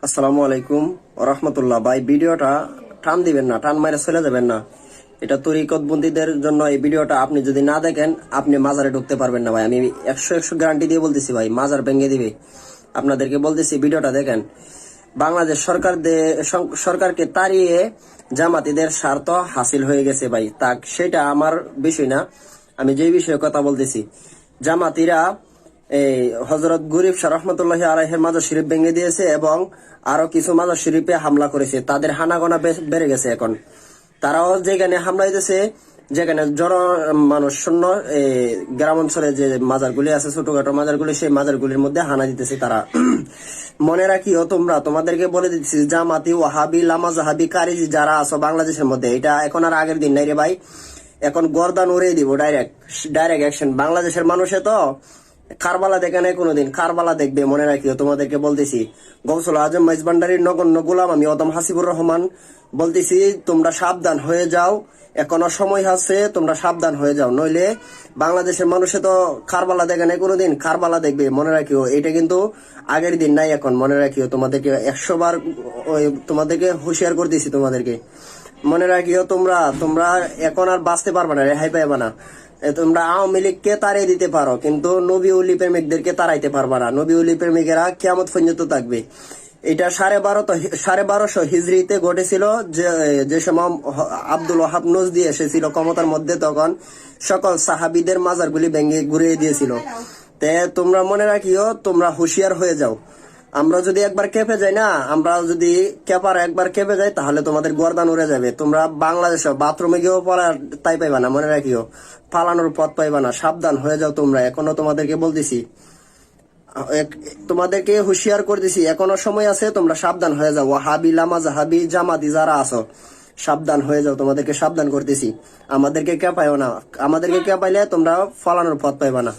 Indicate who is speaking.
Speaker 1: আসসালামু আলাইকুম রহমতুল্লাহ। ভাই ভিডিওটা টান দিবেন না, টান মারে চলে যাবেন না। এটা তরিকতবন্দীদের জন্য এই ভিডিওটা আপনি যদি না দেখেন আপনি মাজারে ঢুকতে পারবেন না ভাই। আমি 100 গ্যারান্টি দিয়ে বলতেছি ভাই, মাজার ভেঙে দিবে। আপনাদেরকে বলতেছি ভিডিওটা দেখেন। বাংলাদেশ সরকারকে তাড়িয়ে জামাতিদের স্বার্থ হাসিল হয়ে গেছে ভাই। সেটা আমার বিষয় না, আমি যে বিষয়ে কথা বলতেছি। জামাতিরা এই হজরত গরিব শাহ রহমতুল্লাহ আলাইহের মাজার শরীফ ভেঙে দিয়েছে এবং আরো কিছু মাজার শরীফে হামলা করেছে। তাদের হানাগোনা বেড়ে গেছে। এখন তারাও যেখানে হামলা দিতেছে, যেখানে মানুষ শূন্য গ্রাম অঞ্চলে যে মাজারগুলি আছে, ছোটখাটো মাজারগুলি, সেই মাজারগুলির মধ্যে হানা দিতেছে তারা। মনে রাখিও তোমরা, তোমাদেরকে বলে দিচ্ছি, জামাতি, ওয়াহাবি, লামা জাহাবি, কারিজি যারা আছো বাংলাদেশের মধ্যে, এটা এখন আর আগের দিন নাই রে ভাই। এখন গর্দান উড়িয়ে দিব ডাইরেক্ট অ্যাকশন। বাংলাদেশের মানুষে তো কারবালা দেখে নাই কোনোদিন, কারবালা দেখবে। মনে রাখিও, তোমাদেরকে বলতেছি। গৌসুল আজম মাইজবান্ডারির নগণ্য গোলাম আমি অদম হাসিবুর রহমান বলতেছি, তোমরা সাবধান হয়ে যাও। এখনো সময় আছে, তোমরা সাবধান হয়ে যাও, নইলে বাংলাদেশের মানুষে তো কারবালা দেখে নাই কোনোদিন, কারবালা দেখবে। মনে রাখিও, এটা কিন্তু আগের দিন নাই এখন। মনে রাখিও, তোমাদেরকে 100 বার তোমাদেরকে হুঁশিয়ার করতেছি। তোমাদেরকে মনে রাখিও, তোমরা এখন আর বাঁচতে পারবে না, রেহাই পাইবে না। তোমরা আওয়ামী লীগকে তাড়িয়ে দিতে পারো, কিন্তু নবী উলি প্রেমিকদেরকে তাড়াইতে পারবা না। নবী উলি প্রেমিকেরা কিয়ামত পর্যন্ত থাকবে। এটা 1250 হিজরিতে ঘটেছিল, যে সময় আব্দুল ওয়াহাব নজদি এসেছিল ক্ষমতার মধ্যে, তখন সকল সাহাবিদের মাজারগুলি ভেঙে ঘুরিয়ে দিয়েছিল। তে তোমরা মনে রাখিও, তোমরা হুঁশিয়ার হয়ে যাও। আমরা যদি একবার কেঁপে যাই না, আমরা যদি একবার কেঁপে যাই, তাহলে তোমাদের গর্দান উড়ে যাবে। তোমরা বাংলাদেশে বাথরুমে গিয়েও পড়ার তাই পাইবা না। মনে রাখিও, পালানোর পথ পাইবা না। সাবধান হয়ে যাও তোমরা। এখনো তোমাদেরকে বলতেছি, তোমাদেরকে হুঁশিয়ার করতেছি, এখনো সময় আছে, তোমরা সাবধান হয়ে যাও। ওয়াহাবি, লামা জাহাবি, জামাতি যারা আছো, সাবধান হয়ে যাও। তোমাদেরকে সাবধান করতেছি। আমাদেরকে কেঁপাইও না। আমাদেরকে কেঁপাইলে তোমরা পালানোর পথ পাইবা না।